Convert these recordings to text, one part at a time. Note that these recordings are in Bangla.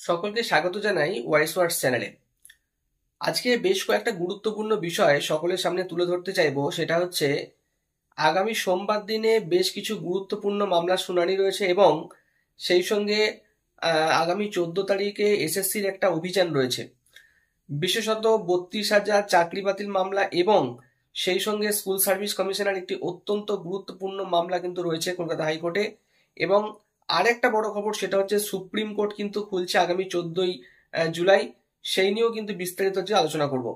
সকলকে স্বাগত জানাই ওয়াইস ওয়ার্ডস চ্যানেলে। আজকে বেশ কয়েকটা গুরুত্বপূর্ণ বিষয় সকলের সামনে তুলে ধরতে চাইবো। সেটা হচ্ছে আগামী সোমবার দিনে বেশ কিছু গুরুত্বপূর্ণ মামলার শুনানি রয়েছে এবং সেই সঙ্গে আগামী 14 তারিখে এসএসসির একটা অভিযান রয়েছে। বিশেষত 32,000 চাকরি বাতিল মামলা এবং সেই সঙ্গে স্কুল সার্ভিস কমিশনের একটি অত্যন্ত গুরুত্বপূর্ণ মামলা কিন্তু রয়েছে কলকাতা হাইকোর্টে। এবং আরেকটা বড় খবর, সেটা হচ্ছে সুপ্রিম কোর্ট কিন্তু খুলছে আগামী 14ই জুলাই। সেই নিয়েও কিন্তু বিস্তারিত যে আলোচনা করব।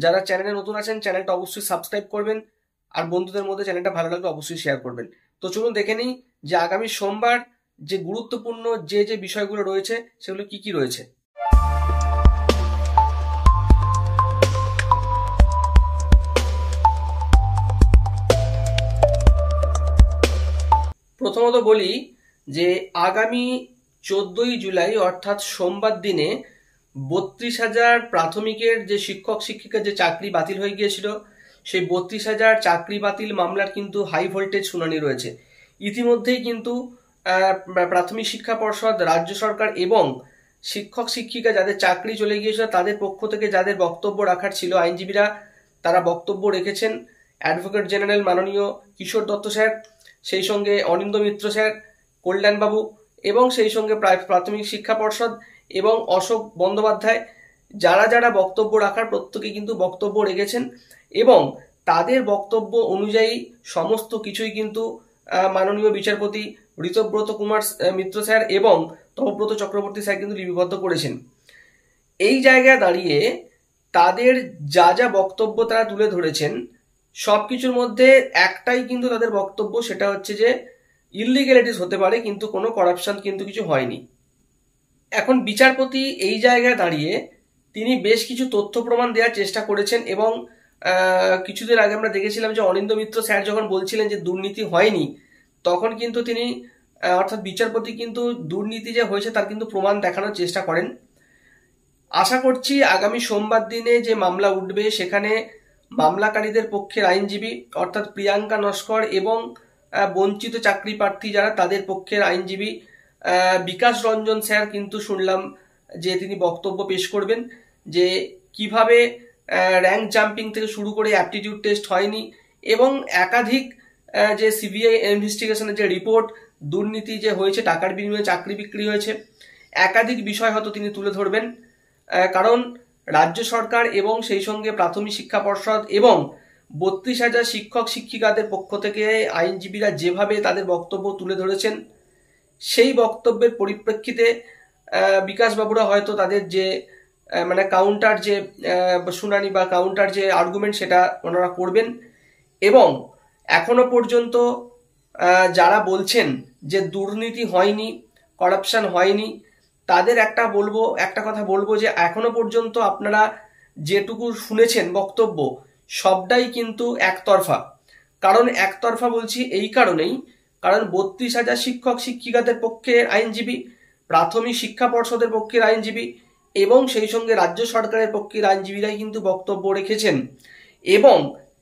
যারা চ্যানেলে নতুন আছেন চ্যানেলটা অবশ্যই সাবস্ক্রাইব করবেন, আর বন্ধুদের মধ্যে চ্যানেলটা ভালো লাগলে অবশ্যই শেয়ার করবেন। তো চলুন দেখে নিই যে আগামী সোমবার যে গুরুত্বপূর্ণ যে বিষয়গুলো রয়েছে সেগুলো কি কি রয়েছে। প্রথমত বলি যে আগামী 14ই জুলাই অর্থাৎ সোমবার দিনে 32,000 প্রাথমিকের যে শিক্ষক শিক্ষিকার যে চাকরি বাতিল হয়ে গিয়েছিল, সেই 32,000 চাকরি বাতিল মামলার কিন্তু হাই ভোল্টেজ শুনানি রয়েছে। ইতিমধ্যেই কিন্তু প্রাথমিক শিক্ষা পর্ষদ, রাজ্য সরকার এবং শিক্ষক শিক্ষিকা যাদের চাকরি চলে গিয়েছিল তাদের পক্ষ থেকে যাদের বক্তব্য রাখার ছিল, আইনজীবীরা তারা বক্তব্য রেখেছেন। অ্যাডভোকেট জেনারেল মাননীয় কিশোর দত্ত স্যার, সেই সঙ্গে অনিন্দ মিত্র স্যার, কল্যাণবাবু এবং সেই সঙ্গে প্রাথমিক শিক্ষা পর্ষদ এবং অশোক বন্দ্যোপাধ্যায়, যারা যারা বক্তব্য রাখার প্রত্যেকে কিন্তু বক্তব্য রেখেছেন এবং তাদের বক্তব্য অনুযায়ী সমস্ত কিছুই কিন্তু মাননীয় বিচারপতি ঋতব্রত কুমার মিত্র স্যার এবং তপব্রত চক্রবর্তী স্যার কিন্তু লিপিবদ্ধ করেছেন। এই জায়গায় দাঁড়িয়ে তাদের যা যা বক্তব্য তারা তুলে ধরেছেন সবকিছুর মধ্যে একটাই কিন্তু তাদের বক্তব্য, সেটা হচ্ছে যে ইললিগ্যালিটিস হতে পারে কিন্তু কোনো করাপশন কিন্তু কিছু হয়নি। এখন বিচারপতি এই জায়গায় দাঁড়িয়ে তিনি বেশ কিছু তথ্য প্রমাণ দেওয়ার চেষ্টা করেছেন এবং কিছুদিন আগে আমরা দেখেছিলাম যে অনিন্দ মিত্র স্যার যখন বলছিলেন যে দুর্নীতি হয়নি, তখন কিন্তু তিনি অর্থাৎ বিচারপতি কিন্তু দুর্নীতি যে হয়েছে তার কিন্তু প্রমাণ দেখানোর চেষ্টা করেন। আশা করছি আগামী সোমবার দিনে যে মামলা উঠবে সেখানে মামলাকারীদের পক্ষের আইনজীবী অর্থাৎ প্রিয়াঙ্কা নস্কর এবং বঞ্চিত চাকরি প্রার্থী যারা তাদের পক্ষের আইনজীবী বিকাশ রঞ্জন স্যার কিন্তু শুনলাম যে তিনি বক্তব্য পেশ করবেন যে কিভাবে র্যাঙ্ক জাম্পিং থেকে শুরু করে অ্যাপটিটিউড টেস্ট হয়নি এবং একাধিক যে সিবিআই ইনভেস্টিগেশনের যে রিপোর্ট, দুর্নীতি যে হয়েছে, টাকার বিনিময়ে চাকরি বিক্রি হয়েছে, একাধিক বিষয় হয়তো তিনি তুলে ধরবেন। কারণ রাজ্য সরকার এবং সেই সঙ্গে প্রাথমিক শিক্ষা পর্ষদ এবং 32,000 শিক্ষক শিক্ষিকাদের পক্ষ থেকে আইনজীবীরা যেভাবে তাদের বক্তব্য তুলে ধরেছেন, সেই বক্তব্যের পরিপ্রেক্ষিতে বিকাশবাবুরা হয়তো তাদের যে মানে কাউন্টার যে শুনানি বা কাউন্টার যে আর্গুমেন্ট সেটা ওনারা করবেন। এবং এখনো পর্যন্ত যারা বলছেন যে দুর্নীতি হয়নি, করাপশন হয়নি, তাদের একটা কথা বলবো যে এখনো পর্যন্ত আপনারা যেটুকু শুনেছেন বক্তব্য সবটাই কিন্তু একতরফা। কারণ একতরফা বলছি এই কারণেই, কারণ 32,000 শিক্ষক শিক্ষিকাদের পক্ষের আইনজীবী, প্রাথমিক শিক্ষা পর্ষদের পক্ষের আইনজীবী এবং সেই সঙ্গে রাজ্য সরকারের পক্ষের আইনজীবীরাই কিন্তু বক্তব্য রেখেছেন। এবং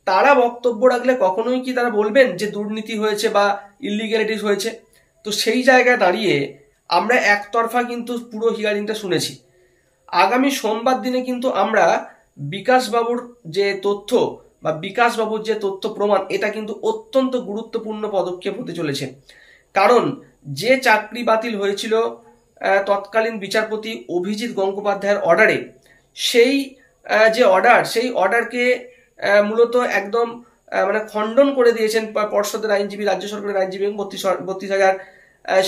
তারা বক্তব্য রাখলে কখনোই কি তারা বলবেন যে দুর্নীতি হয়েছে বা ইললিগ্যালিটিস হয়েছে? তো সেই জায়গায় দাঁড়িয়ে আমরা একতরফা কিন্তু পুরো হিয়ারিংটা শুনেছি। আগামী সোমবার দিনে কিন্তু আমরা বিকাশবাবুর যে তথ্য বা বিকাশবাবুর যে তথ্য প্রমাণ, এটা কিন্তু অত্যন্ত গুরুত্বপূর্ণ পদক্ষেপ হতে চলেছে। কারণ যে চাকরি বাতিল হয়েছিল তৎকালীন বিচারপতি অভিজিৎ গঙ্গোপাধ্যায়ের অর্ডারে, সেই যে অর্ডার, সেই অর্ডারকে মূলত একদম মানে খণ্ডন করে দিয়েছেন পর্ষদের আইনজীবী, রাজ্য সরকারের আইনজীবী এবং 32,000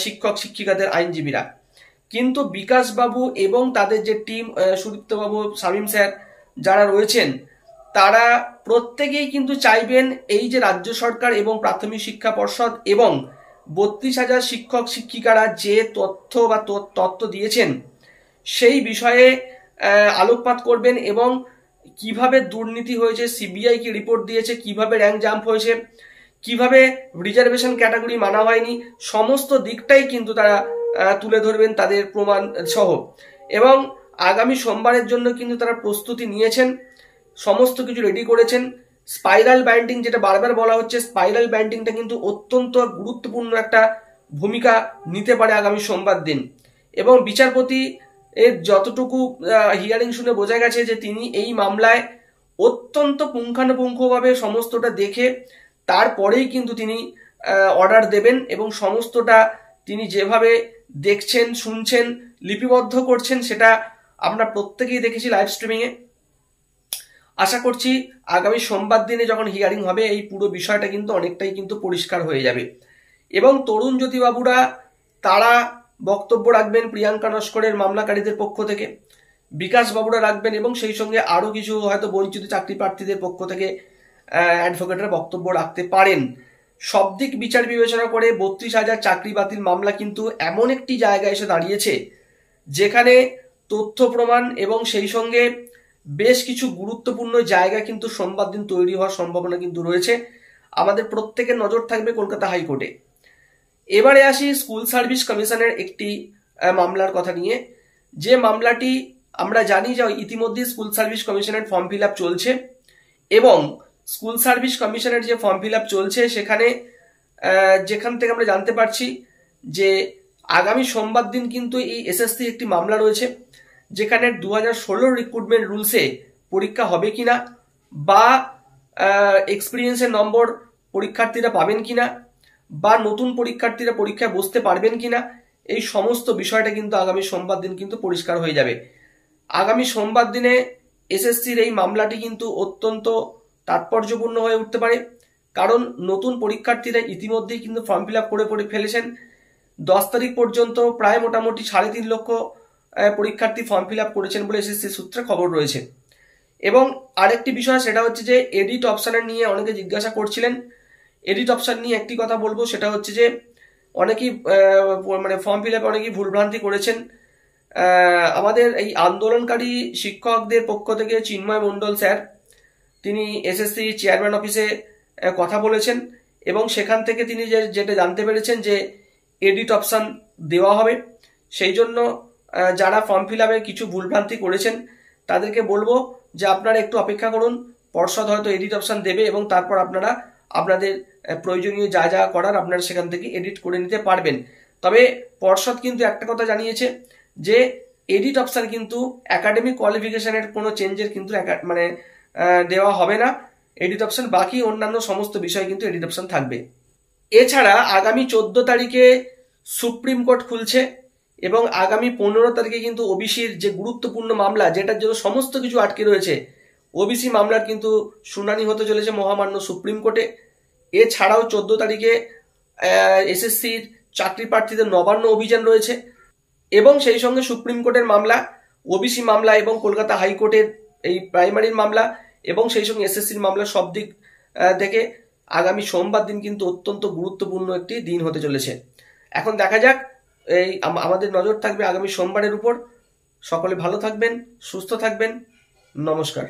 শিক্ষক শিক্ষিকাদের আইনজীবীরা। কিন্তু বিকাশবাবু এবং তাদের যে টিম, সুদীপ্তবাবু, শামীম স্যার যারা রয়েছেন, তারা প্রত্যেকেই কিন্তু চাইবেন এই যে রাজ্য সরকার এবং প্রাথমিক শিক্ষা পর্ষদ এবং 32,000 শিক্ষক শিক্ষিকারা যে তথ্য বা তত্ত্ব দিয়েছেন সেই বিষয়ে আলোকপাত করবেন এবং কিভাবে দুর্নীতি হয়েছে, সিবিআই কি রিপোর্ট দিয়েছে, কিভাবে র্যাঙ্ক জাম্প হয়েছে, কিভাবে রিজার্ভেশন ক্যাটাগরি মানা হয়নি, সমস্ত দিকটাই কিন্তু তারা তুলে ধরবেন তাদের প্রমাণ সহ। এবং আগামী সোমবারের জন্য কিন্তু তারা প্রস্তুতি নিয়েছেন, সমস্ত কিছু রেডি করেছেন। স্পাইরাল বাইন্ডিং যেটা বারবার বলা হচ্ছে, স্পাইরাল বাইন্ডিংটা কিন্তু অত্যন্ত গুরুত্বপূর্ণ একটা ভূমিকা নিতে পারে আগামী সোমবার দিন। এবং বিচারপতি এর যতটুকু হিয়ারিং শুনে বোঝা গেছে যে তিনি এই মামলায় অত্যন্ত পুঙ্খানুপুঙ্খভাবে সমস্তটা দেখে তারপরেই কিন্তু তিনি অর্ডার দেবেন, এবং সমস্তটা তিনি যেভাবে দেখছেন, শুনছেন, লিপিবদ্ধ করছেন সেটা আমরা প্রত্যেকেই দেখেছি লাইভ স্ট্রিমিংয়ে। আশা করছি আগামী সোমবার দিনে যখন হিয়ারিং হবে এই পুরো বিষয়টা কিন্তু অনেকটাই কিন্তু পরিষ্কার হয়ে যাবে, এবং তরুণ জ্যোতিবাবুরা তারা বক্তব্য রাখবেন প্রিয়াঙ্কা নস্করের মামলাকারীদের পক্ষ থেকে, বিকাশ বাবুরা রাখবেন, এবং সেই সঙ্গে আরো কিছু হয়তো বঞ্চিত চাকরি প্রার্থীদের পক্ষ থেকে অ্যাডভোকেটরা বক্তব্য রাখতে পারেন। সব দিক বিচার বিবেচনা করে 32,000 চাকরি বাতিল মামলা কিন্তু এমন একটি জায়গায় এসে দাঁড়িয়েছে যেখানে তথ্য প্রমাণ এবং সেই সঙ্গে বেশ কিছু গুরুত্বপূর্ণ জায়গা কিন্তু সোমবার দিন তৈরি হওয়ার সম্ভাবনা কিন্তু রয়েছে। আমাদের প্রত্যেকের নজর থাকবে কলকাতা হাইকোর্টে। এবারে আসি স্কুল সার্ভিস কমিশনের একটি মামলার কথা নিয়ে, যে মামলাটি আমরা জানি যে ইতিমধ্যে স্কুল সার্ভিস কমিশনের ফর্ম ফিল আপ চলছে, এবং স্কুল সার্ভিস কমিশনের যে ফর্ম ফিল আপ চলছে সেখানে যেখান থেকে আমরা জানতে পারছি যে আগামী সোমবার দিন কিন্তু এই এসএসসি একটি মামলা রয়েছে যেখানে 2016 রিক্রুটমেন্ট রুলসে পরীক্ষা হবে কিনা, বা এক্সপিরিয়েন্সের নম্বর পরীক্ষার্থীরা পাবেন কিনা, বা নতুন পরীক্ষার্থীরা পরীক্ষায় বসতে পারবেন কিনা, এই সমস্ত বিষয়টা কিন্তু আগামী সোমবার দিন কিন্তু পরিষ্কার হয়ে যাবে। আগামী সোমবার দিনে এসএসসির এই মামলাটি কিন্তু অত্যন্ত তাৎপর্যপূর্ণ হয়ে উঠতে পারে, কারণ নতুন পরীক্ষার্থীরা ইতিমধ্যেই কিন্তু ফর্ম ফিল আপ করে ফেলেছেন। 10 তারিখ পর্যন্ত প্রায় মোটামুটি 3.5 লক্ষ পরীক্ষার্থী ফর্ম ফিল আপ করেছেন বলে এসএসসি সূত্রে খবর রয়েছে। এবং আরেকটি বিষয় সেটা হচ্ছে যে এডিট অপশনের নিয়ে অনেকে জিজ্ঞাসা করছিলেন। এডিট অপশন নিয়ে একটি কথা বলবো, সেটা হচ্ছে যে অনেকেই মানে ফর্ম ফিল আপে অনেকেই ভুলভ্রান্তি করেছেন। আমাদের এই আন্দোলনকারী শিক্ষকদের পক্ষ থেকে চিন্ময় মণ্ডল স্যার তিনি এসএসসি চেয়ারম্যান অফিসে কথা বলেছেন, এবং সেখান থেকে তিনি যেটা জানতে পেরেছেন যে এডিট অপশন দেওয়া হবে। সেই জন্য যারা ফর্ম ফিল আপে কিছু ভুলভ্রান্তি করেছেন তাদেরকে বলবো যে আপনারা একটু অপেক্ষা করুন, পর্ষদ হয়তো এডিট অপশন দেবে, এবং তারপর আপনারা আপনাদের প্রয়োজনীয় যা যা করার আপনারা সেখান থেকে এডিট করে নিতে পারবেন। তবে পর্ষদ কিন্তু একটা কথা জানিয়েছে যে এডিট অপশন কিন্তু একাডেমিক কোয়ালিফিকেশনের কোনো চেঞ্জের কিন্তু মানে দেওয়া হবে না। এডিট অপশন বাকি অন্যান্য সমস্ত বিষয় কিন্তু এডিট অপশন থাকবে। এছাড়া আগামী 14 তারিখে সুপ্রিম কোর্ট খুলছে, এবং আগামী 15 তারিখে কিন্তু ওবিসির যে গুরুত্বপূর্ণ মামলা যেটার জন্য সমস্ত কিছু আটকে রয়েছে, ওবিসি মামলার কিন্তু শুনানি হতে চলেছে মহামান্য সুপ্রিম কোর্টে। এছাড়াও 14 তারিখে এসএসসির চাকরি প্রার্থীদের নবান্ন অভিযান রয়েছে, এবং সেই সঙ্গে সুপ্রিম কোর্টের মামলা, ওবিসি মামলা, এবং কলকাতা হাইকোর্টের এই প্রাইমারির মামলা, এবং সেই সঙ্গে এসএসসির মামলা, সব দিক থেকে আগামী সোমবার দিন কিন্তু অত্যন্ত গুরুত্বপূর্ণ একটি দিন হতে চলেছে। এখন দেখা যাক, এই আমাদের নজর থাকবে আগামী সোমবারের উপর। সকলে ভালো থাকবেন, সুস্থ থাকবেন, নমস্কার।